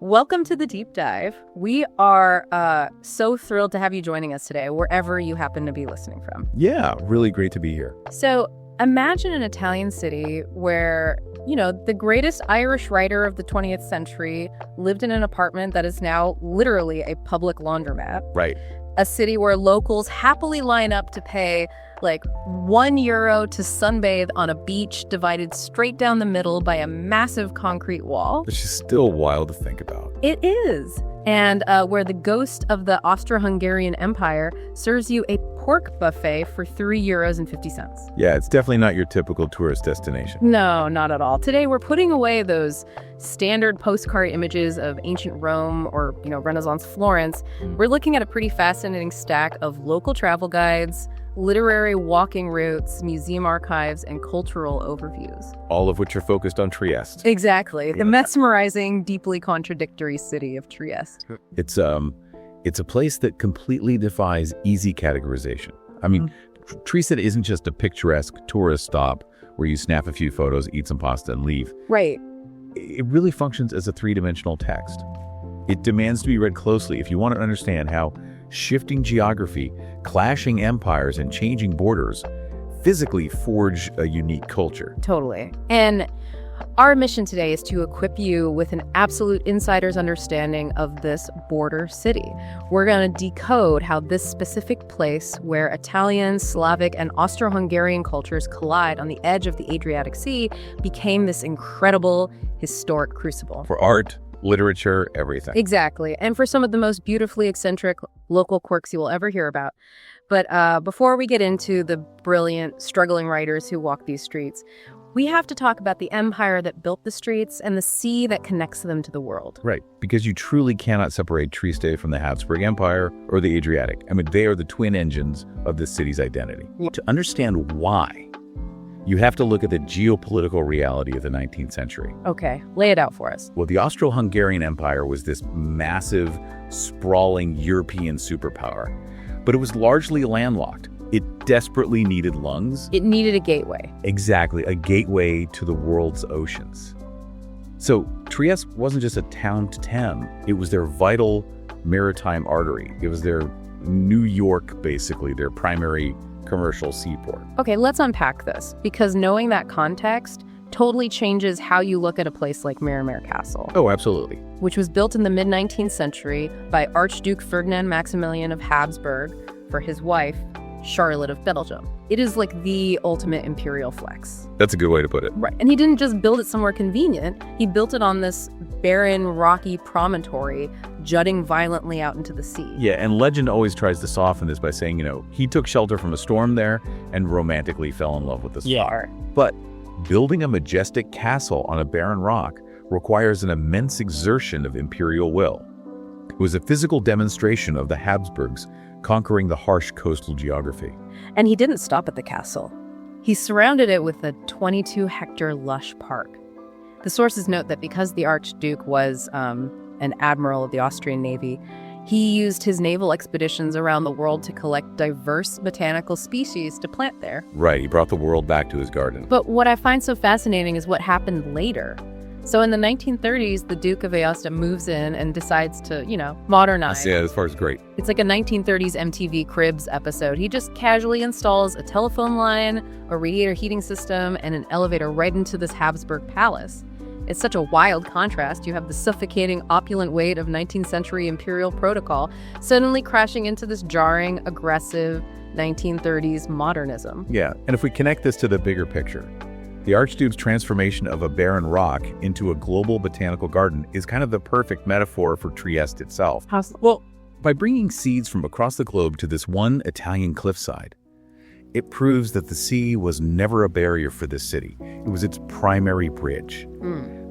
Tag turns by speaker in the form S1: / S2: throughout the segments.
S1: Welcome to the deep dive. We are so thrilled to have you joining us today, wherever you happen to be listening from.
S2: Yeah, really great to be here.
S1: So imagine an Italian city where, the greatest Irish writer of the 20th century lived in an apartment that is now literally a public laundromat.
S2: Right.
S1: A city where locals happily line up to pay like €1 to sunbathe on a beach divided straight down the middle by a massive concrete wall.
S2: Which is still wild to think about.
S1: It is. And where the ghost of the Austro-Hungarian Empire serves you a pork buffet for €3.50.
S2: Yeah, it's definitely not your typical tourist destination.
S1: No, not at all. Today, we're putting away those standard postcard images of ancient Rome or, Renaissance Florence. We're looking at a pretty fascinating stack of local travel guides, literary walking routes, museum archives, and cultural overviews.
S2: All of which are focused on Trieste.
S1: Exactly. The mesmerizing, deeply contradictory city of Trieste.
S2: It's a place that completely defies easy categorization. I mean, Trieste isn't just a picturesque tourist stop where you snap a few photos, eat some pasta, and leave.
S1: Right.
S2: It really functions as a three-dimensional text. It demands to be read closely if you want to understand how shifting geography, clashing empires, and changing borders physically forge a unique culture.
S1: Totally. And our mission today is to equip you with an absolute insider's understanding of this border city. We're going to decode how this specific place where Italian, Slavic, and Austro-Hungarian cultures collide on the edge of the Adriatic Sea became this incredible historic crucible.
S2: For art, literature, everything.
S1: Exactly. And for some of the most beautifully eccentric local quirks you will ever hear about. But before we get into the brilliant, struggling writers who walk these streets, we have to talk about the empire that built the streets and the sea that connects them to the world.
S2: Right, because you truly cannot separate Trieste from the Habsburg Empire or the Adriatic. I mean, they are the twin engines of this city's identity. To understand why, you have to look at the geopolitical reality of the 19th century.
S1: Okay, lay it out for us.
S2: Well, the Austro-Hungarian Empire was this massive, sprawling European superpower, but it was largely landlocked. It desperately needed lungs.
S1: It needed a gateway.
S2: Exactly, a gateway to the world's oceans. So Trieste wasn't just a town to them. It was their vital maritime artery. It was their New York, basically, their primary commercial seaport.
S1: Okay, let's unpack this, because knowing that context totally changes how you look at a place like Miramar Castle.
S2: Oh, absolutely.
S1: Which was built in the mid-19th century by Archduke Ferdinand Maximilian of Habsburg for his wife, Charlotte of Belgium. It is like the ultimate imperial flex.
S2: That's a good way to put it.
S1: Right. And he didn't just build it somewhere convenient. He built it on this barren, rocky promontory jutting violently out into the sea.
S2: Yeah, and legend always tries to soften this by saying, he took shelter from a storm there and romantically fell in love with the star. But building a majestic castle on a barren rock requires an immense exertion of imperial will. It was a physical demonstration of the Habsburgs conquering the harsh coastal geography.
S1: And he didn't stop at the castle. He surrounded it with a 22-hectare lush park. The sources note that because the Archduke was an admiral of the Austrian Navy, he used his naval expeditions around the world to collect diverse botanical species to plant there.
S2: Right, he brought the world back to his garden.
S1: But what I find so fascinating is what happened later. So in the 1930s, the Duke of Aosta moves in and decides to, modernize.
S2: Yeah, as far as great.
S1: It's like a 1930s MTV Cribs episode. He just casually installs a telephone line, a radiator heating system, and an elevator right into this Habsburg palace. It's such a wild contrast. You have the suffocating, opulent weight of 19th century imperial protocol suddenly crashing into this jarring, aggressive 1930s modernism.
S2: Yeah, and if we connect this to the bigger picture, the Archduke's transformation of a barren rock into a global botanical garden is kind of the perfect metaphor for Trieste itself. Well, by bringing seeds from across the globe to this one Italian cliffside, it proves that the sea was never a barrier for this city. It was its primary bridge.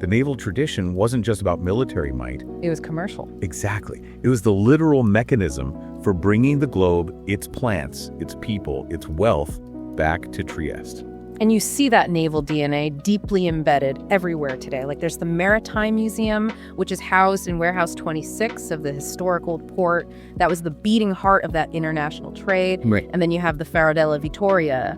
S2: The naval tradition wasn't just about military might.
S1: It was commercial.
S2: Exactly. It was the literal mechanism for bringing the globe, its plants, its people, its wealth back to Trieste.
S1: And you see that naval DNA deeply embedded everywhere today. Like there's the Maritime Museum, which is housed in Warehouse 26 of the historical port. That was the beating heart of that international trade.
S2: Right.
S1: And then you have the Faro della Vittoria,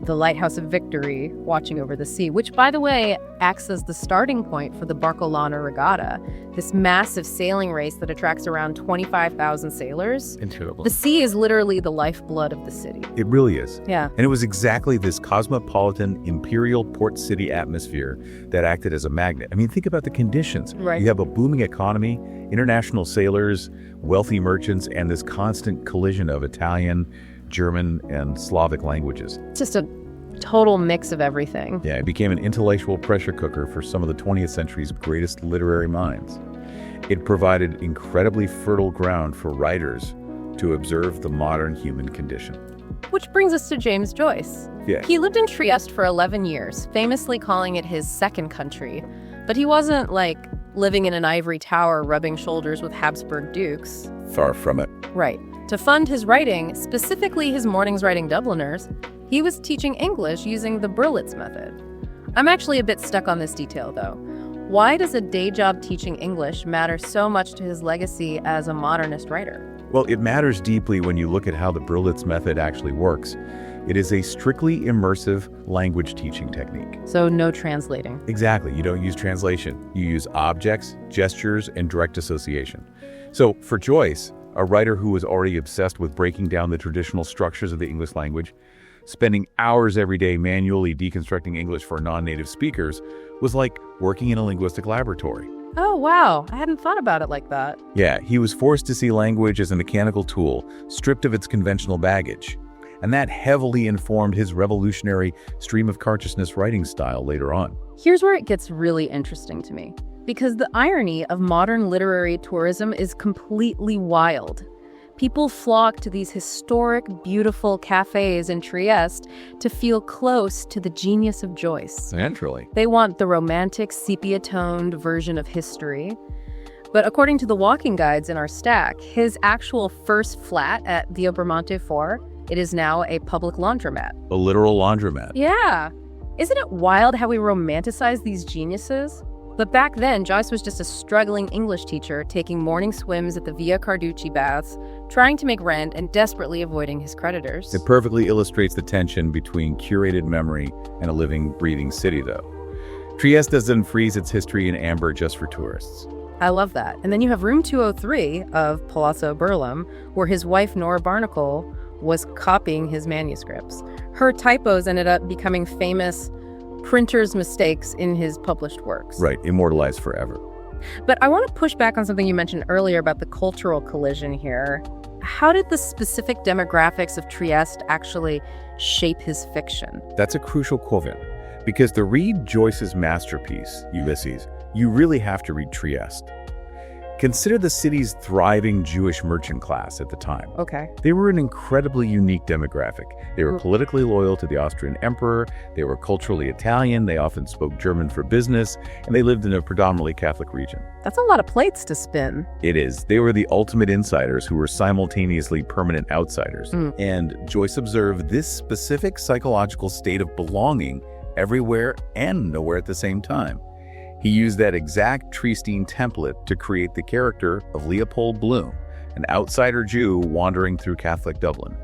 S1: the Lighthouse of Victory watching over the sea, which, by the way, acts as the starting point for the Barcolana Regatta, this massive sailing race that attracts around 25,000 sailors.
S2: Incredible.
S1: The sea is literally the lifeblood of the city.
S2: It really is.
S1: Yeah.
S2: And it was exactly this cosmopolitan imperial port city atmosphere that acted as a magnet. I mean, think about the conditions.
S1: Right.
S2: You have a booming economy, international sailors, wealthy merchants, and this constant collision of Italian, German, and Slavic languages.
S1: Just a total mix of everything.
S2: Yeah, it became an intellectual pressure cooker for some of the 20th century's greatest literary minds. It provided incredibly fertile ground for writers to observe the modern human condition.
S1: Which brings us to James Joyce.
S2: Yeah.
S1: He lived in Trieste for 11 years, famously calling it his second country. But he wasn't, like, living in an ivory tower rubbing shoulders with Habsburg dukes.
S2: Far from it.
S1: Right. To fund his writing, specifically his mornings writing Dubliners, he was teaching English using the Berlitz method. I'm actually a bit stuck on this detail, though. Why does a day job teaching English matter so much to his legacy as a modernist writer?
S2: Well, it matters deeply when you look at how the Berlitz method actually works. It is a strictly immersive language teaching technique.
S1: So no translating.
S2: Exactly. You don't use translation. You use objects, gestures, and direct association. So for Joyce, a writer who was already obsessed with breaking down the traditional structures of the English language, spending hours every day manually deconstructing English for non-native speakers was like working in a linguistic laboratory.
S1: Oh, wow. I hadn't thought about it like that.
S2: Yeah, he was forced to see language as a mechanical tool, stripped of its conventional baggage. And that heavily informed his revolutionary stream of consciousness writing style later on.
S1: Here's where it gets really interesting to me, because the irony of modern literary tourism is completely wild. People flock to these historic, beautiful cafes in Trieste to feel close to the genius of Joyce.
S2: Naturally.
S1: They want the romantic, sepia-toned version of history. But according to the walking guides in our stack, his actual first flat at the Obermonte 4, it is now a public laundromat.
S2: A literal laundromat.
S1: Yeah. Isn't it wild how we romanticize these geniuses? But back then, Joyce was just a struggling English teacher taking morning swims at the Via Carducci baths, trying to make rent and desperately avoiding his creditors.
S2: It perfectly illustrates the tension between curated memory and a living, breathing city, though. Trieste doesn't freeze its history in amber just for tourists.
S1: I love that. And then you have room 203 of Palazzo Berlem, where his wife, Nora Barnacle, was copying his manuscripts. Her typos ended up becoming famous printer's mistakes in his published works.
S2: Right, immortalized forever.
S1: But I want to push back on something you mentioned earlier about the cultural collision here. How did the specific demographics of Trieste actually shape his fiction?
S2: That's a crucial quotient, because to read Joyce's masterpiece, Ulysses, you really have to read Trieste. Consider the city's thriving Jewish merchant class at the time.
S1: Okay.
S2: They were an incredibly unique demographic. They were politically loyal to the Austrian emperor, they were culturally Italian, they often spoke German for business, and they lived in a predominantly Catholic region.
S1: That's a lot of plates to spin.
S2: It is. They were the ultimate insiders who were simultaneously permanent outsiders. And Joyce observed this specific psychological state of belonging everywhere and nowhere at the same time. He used that exact Triestine template to create the character of Leopold Bloom, an outsider Jew wandering through Catholic Dublin.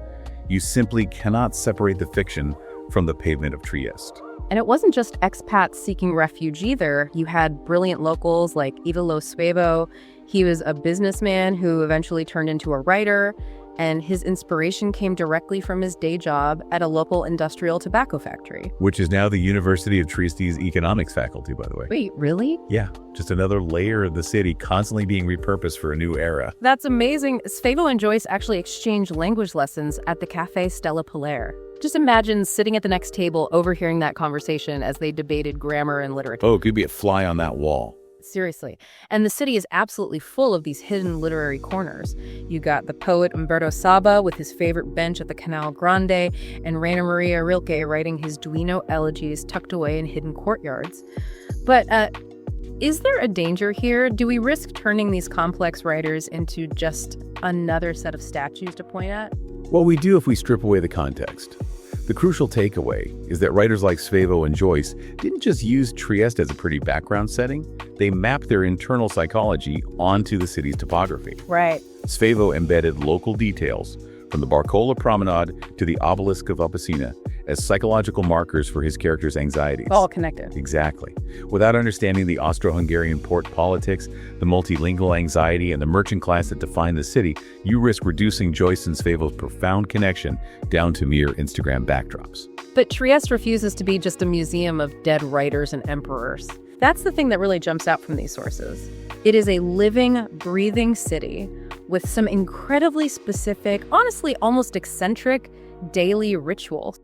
S2: You simply cannot separate the fiction from the pavement of Trieste.
S1: And it wasn't just expats seeking refuge either. You had brilliant locals like Italo Svevo. He was a businessman who eventually turned into a writer, and his inspiration came directly from his day job at a local industrial tobacco factory.
S2: Which is now the University of Trieste's economics faculty, by the way.
S1: Wait, really?
S2: Yeah, just another layer of the city constantly being repurposed for a new era.
S1: That's amazing. Svevo and Joyce actually exchanged language lessons at the Café Stella Polare. Just imagine sitting at the next table overhearing that conversation as they debated grammar and literature.
S2: Oh, it could be a fly on that wall.
S1: Seriously. And the city is absolutely full of these hidden literary corners. You got the poet Umberto Saba with his favorite bench at the Canal Grande, and Rainer Maria Rilke writing his Duino elegies tucked away in hidden courtyards. But is there a danger here? Do we risk turning these complex writers into just another set of statues to point at?
S2: Well, we do if we strip away the context. The crucial takeaway is that writers like Svevo and Joyce didn't just use Trieste as a pretty background setting, they mapped their internal psychology onto the city's topography.
S1: Right.
S2: Svevo embedded local details, from the Barcola Promenade to the Obelisk of Opicina, as psychological markers for his character's anxieties.
S1: All connected.
S2: Exactly. Without understanding the Austro-Hungarian port politics, the multilingual anxiety, and the merchant class that define the city, you risk reducing Joyce and Svevo's profound connection down to mere Instagram backdrops.
S1: But Trieste refuses to be just a museum of dead writers and emperors. That's the thing that really jumps out from these sources. It is a living, breathing city with some incredibly specific, honestly almost eccentric, daily rituals.